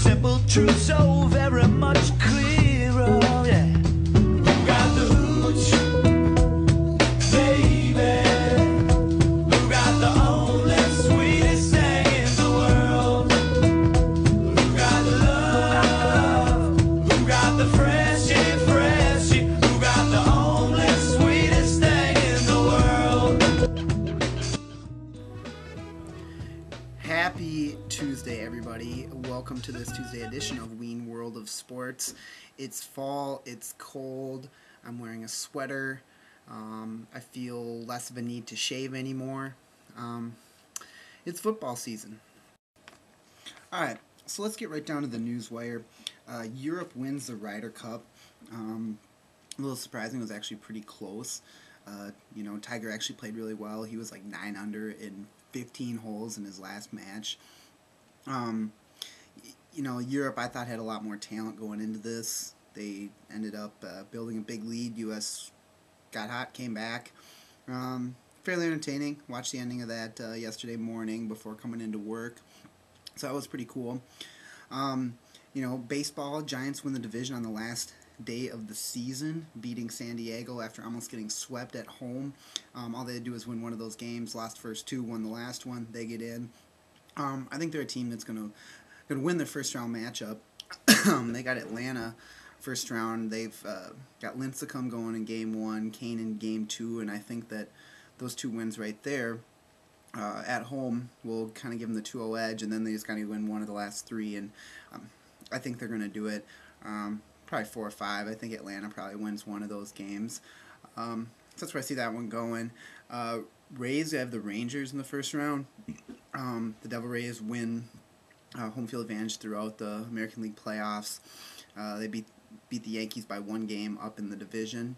simple truth so very much clearer, yeah. You got the hooch, baby. You got the only sweetest thing in the world. You got the love, you got the freshy, freshy. You got the only sweetest thing in the world. Happy Tuesday, everybody. Welcome to this Tuesday edition of Wien World of Sports. It's fall, it's cold, I'm wearing a sweater, I feel less of a need to shave anymore. It's football season. Alright, so let's get right down to the news wire. Europe wins the Ryder Cup. A little surprising, it was actually pretty close. Tiger actually played really well. He was like 9 under in 15 holes in his last match. Europe, I thought, had a lot more talent going into this. They ended up building a big lead. U.S. got hot, came back. Fairly entertaining. Watched the ending of that yesterday morning before coming into work. So that was pretty cool. Baseball, Giants win the division on the last day of the season, beating San Diego after almost getting swept at home. All they had to do was win one of those games. Lost the first two, won the last one. They get in. I think they're a team that's going to win their first round matchup. They got Atlanta first round. They've got Lincecum going in game 1, Kane in game 2, and I think that those two wins right there at home will kind of give them the 2-0 edge, and then they just got to win one of the last three, and I think they're going to do it. Probably 4 or 5. I think Atlanta probably wins one of those games. So that's where I see that one going. Rays have the Rangers in the first round. The Devil Rays win home field advantage throughout the American League playoffs. They beat the Yankees by 1 game up in the division.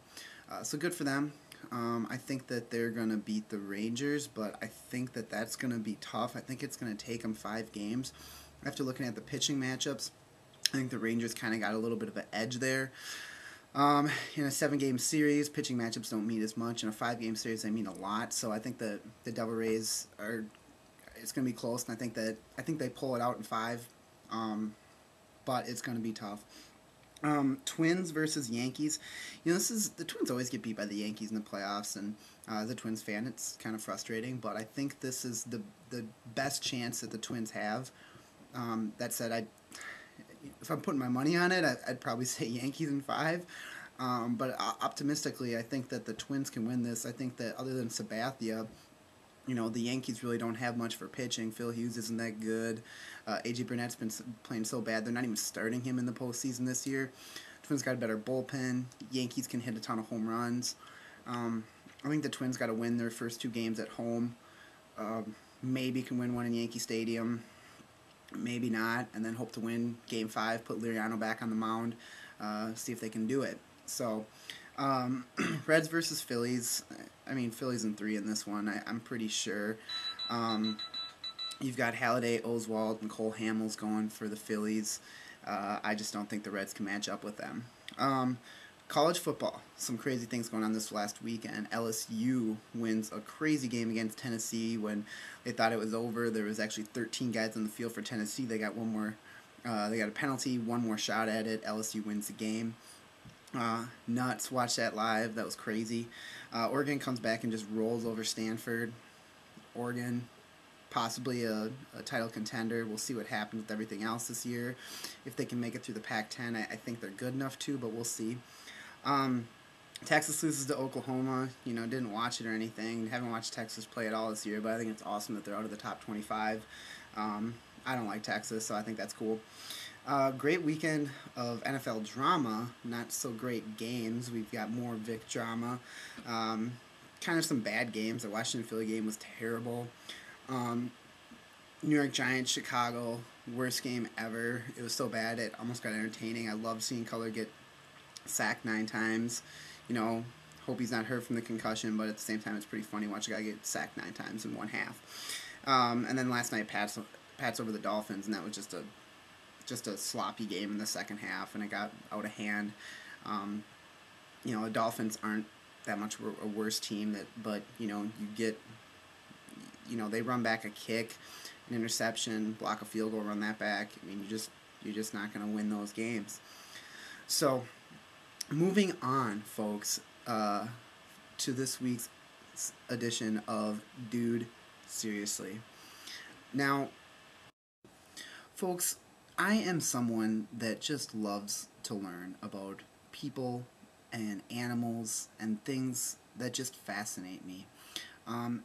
So good for them. I think that they're going to beat the Rangers, but I think that that's going to be tough. I think it's going to take them 5 games. After looking at the pitching matchups, I think the Rangers kind of got a little bit of an edge there. In a 7-game series, pitching matchups don't mean as much. In a 5-game series, they mean a lot. So I think that the Devil Rays it's going to be close, and I think they pull it out in 5. But it's going to be tough. Twins versus Yankees. The Twins always get beat by the Yankees in the playoffs, and as a Twins fan, it's kind of frustrating. But I think this is the best chance that the Twins have. That said, if I'm putting my money on it, I'd probably say Yankees in 5. But optimistically, I think that the Twins can win this. I think that other than Sabathia, the Yankees really don't have much for pitching. Phil Hughes isn't that good. A.J. Burnett's been playing so bad, they're not even starting him in the postseason this year. Twins got a better bullpen. Yankees can hit a ton of home runs. I think the Twins got to win their first 2 games at home. Maybe can win one in Yankee Stadium. Maybe not, and then hope to win Game 5, put Liriano back on the mound, see if they can do it. So, Reds versus Phillies. I mean, Phillies in 3 in this one, I'm pretty sure. You've got Halladay, Oswalt, and Cole Hamels going for the Phillies. I just don't think the Reds can match up with them. College football. Some crazy things going on this last weekend. LSU wins a crazy game against Tennessee when they thought it was over. There was actually 13 guys on the field for Tennessee. They got one more. They got a penalty, one more shot at it. LSU wins the game. Nuts. Watch that live. That was crazy. Oregon comes back and just rolls over Stanford. Oregon, possibly a title contender. We'll see what happens with everything else this year. If they can make it through the Pac-10, I think they're good enough to, but we'll see. Texas loses to Oklahoma. Didn't watch it or anything. Haven't watched Texas play at all this year, but I think it's awesome that they're out of the top 25. I don't like Texas, so I think that's cool. Great weekend of NFL drama. Not so great games. We've got more Vic drama. Kind of some bad games. The Washington-Philly game was terrible. New York Giants, Chicago, worst game ever. It was so bad it almost got entertaining. I love seeing Cutler get sacked 9 times. Hope he's not hurt from the concussion, but at the same time, it's pretty funny watching a guy get sacked 9 times in one half. And then last night, Pats over the Dolphins, and that was just a sloppy game in the second half, and it got out of hand. The Dolphins aren't that much a worse team, but you get, they run back a kick, an interception, block a field goal, run that back. I mean, You're just not going to win those games. So, moving on, folks, to this week's edition of Dude, Seriously. Now, folks, I am someone that just loves to learn about people and animals and things that just fascinate me.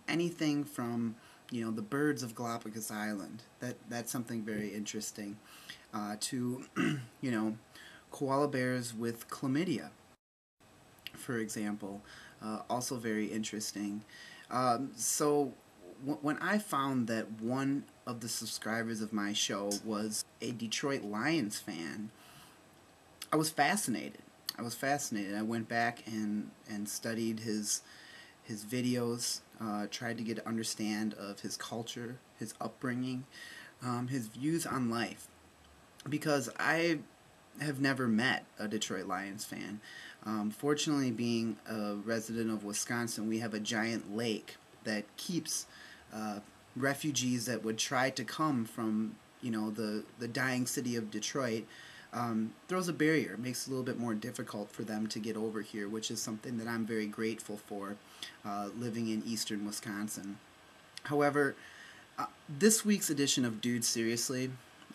Anything from, the birds of Galapagos Island, that's something very interesting, to, koala bears with chlamydia, for example, also very interesting. So when I found that one of the subscribers of my show was a Detroit Lions fan, I was fascinated. I went back and studied his videos, tried to get an understand of his culture, his upbringing, his views on life, because I have never met a Detroit Lions fan. Fortunately, being a resident of Wisconsin, we have a giant lake that keeps refugees that would try to come from the dying city of Detroit, throws a barrier, makes it a little bit more difficult for them to get over here, which is something that I'm very grateful for, living in eastern Wisconsin. However, this week's edition of Dude Seriously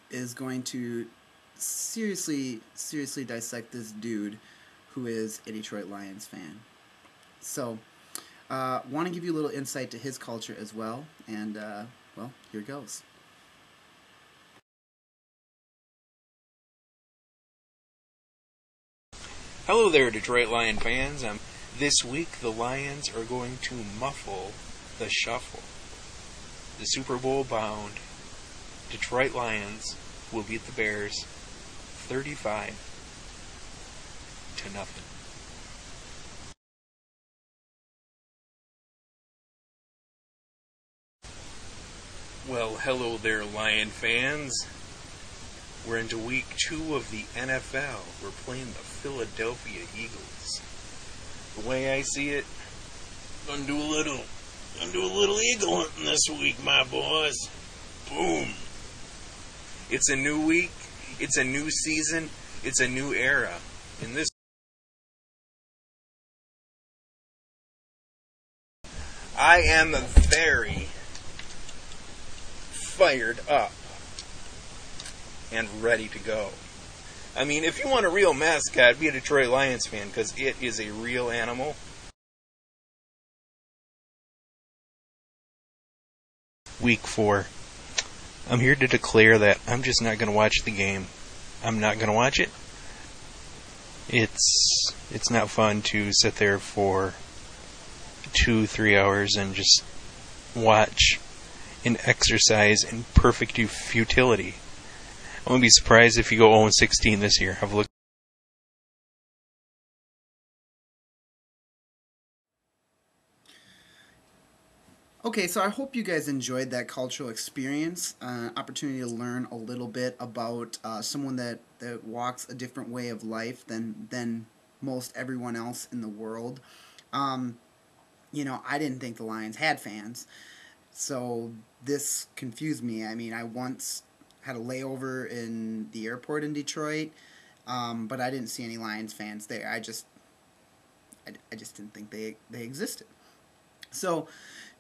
is going to seriously dissect this dude who is a Detroit Lions fan. So, want to give you a little insight to his culture as well, and, well, here goes. Hello there, Detroit Lion fans. This week, the Lions are going to muffle the shuffle. The Super Bowl-bound Detroit Lions will beat the Bears 35-0. Well, hello there, Lion fans. We're into week 2 of the NFL. We're playing the Philadelphia Eagles. The way I see it, gonna do a little eagle hunting this week, my boys. Boom. It's a new week. It's a new season. It's a new era. In this, I am very fired up and ready to go. I mean, if you want a real mascot, be a Detroit Lions fan, because it is a real animal. Week 4. I'm here to declare that I'm just not going to watch the game. I'm not going to watch it. It's not fun to sit there for 2-3 hours and just watch an exercise in perfect futility. I wouldn't be surprised if you go 0-16 this year. I've looked. Okay, so I hope you guys enjoyed that cultural experience, opportunity to learn a little bit about someone that walks a different way of life than most everyone else in the world. I didn't think the Lions had fans, so this confused me. I mean, I once had a layover in the airport in Detroit, but I didn't see any Lions fans there. I just didn't think they existed. So,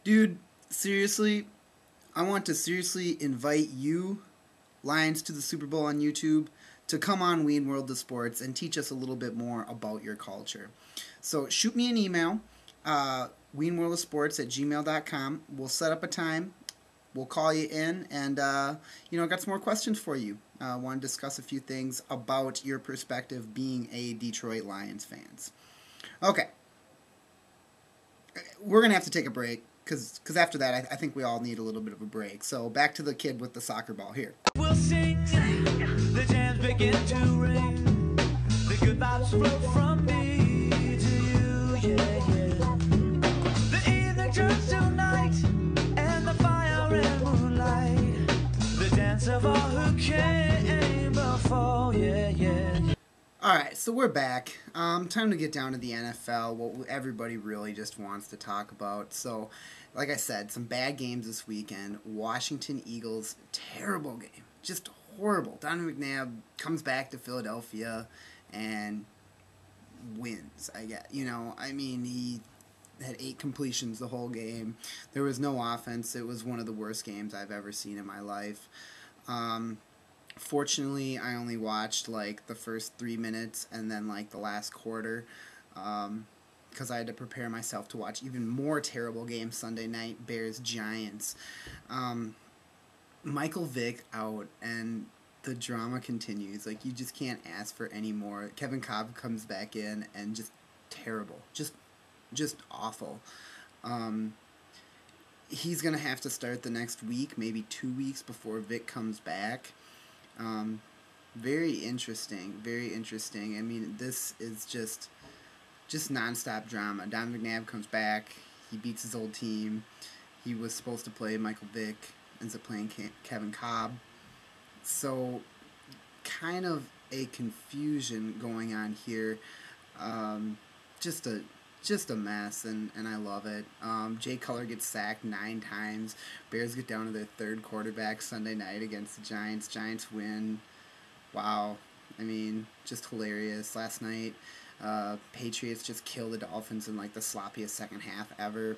dude, seriously, I want to seriously invite you, Lions to the Super Bowl on YouTube, to come on Wien World of Sports and teach us a little bit more about your culture. So shoot me an email, wienworldofsports@gmail.com. We'll set up a time. We'll call you in, and got some more questions for you. Want to discuss a few things about your perspective being a Detroit Lions fans. Okay, we're gonna have to take a break because after that, I think we all need a little bit of a break. So back to the kid with the soccer ball here. We'll sing, the jams begin to ring, the good vibes flow from me to you, yeah, yeah. The evening turns to night, and the fire and moonlight, the dance of all who came before, yeah, yeah. Alright, so we're back. Time to get down to the NFL, what everybody really just wants to talk about. So, like I said, some bad games this weekend. Washington Eagles, terrible game. Just horrible. Donovan McNabb comes back to Philadelphia and wins. I mean, he had 8 completions the whole game. There was no offense. It was one of the worst games I've ever seen in my life. Fortunately, I only watched like the first 3 minutes and then like the last quarter, because I had to prepare myself to watch even more terrible games Sunday night, Bears-Giants. Michael Vick out, and the drama continues. Like, you just can't ask for any more. Kevin Cobb comes back in, and just terrible. Just awful. He's going to have to start the next week, maybe 2 weeks before Vick comes back. Very interesting. Very interesting. I mean, this is just nonstop drama. Don McNabb comes back. He beats his old team. He was supposed to play Michael Vick. Ends up playing Kevin Cobb. So, kind of a confusion going on here. Just a mess, and I love it. Jay Cutler gets sacked 9 times. Bears get down to their 3rd quarterback Sunday night against the Giants. Giants win. Wow. I mean, just hilarious. Last night, Patriots just kill the Dolphins in like the sloppiest second half ever.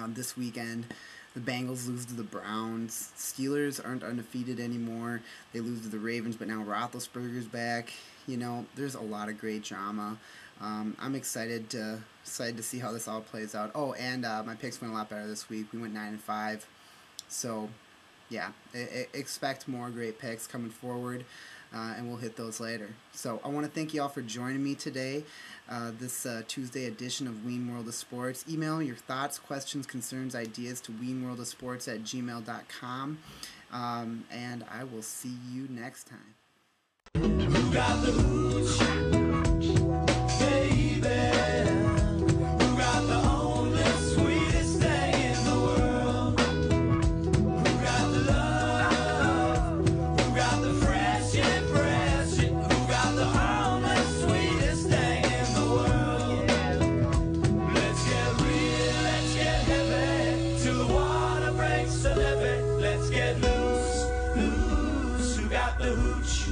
This weekend, the Bengals lose to the Browns. Steelers aren't undefeated anymore. They lose to the Ravens, but now Roethlisberger's back. You know, there's a lot of great drama. I'm excited to see how this all plays out. Oh, and my picks went a lot better this week. We went 9-5. So, yeah, expect more great picks coming forward, and we'll hit those later. So I want to thank you all for joining me today, this Tuesday edition of Wien World of Sports. Email your thoughts, questions, concerns, ideas to wienworldofsports@gmail.com, and I will see you next time. Who got the hooch, baby? Who got the only sweetest thing in the world? Who got the love? Who got the fresh impression? Who got the only sweetest thing in the world? Let's get real, let's get heavy, till the water breaks the levee. Let's get loose, loose. Who got the hooch?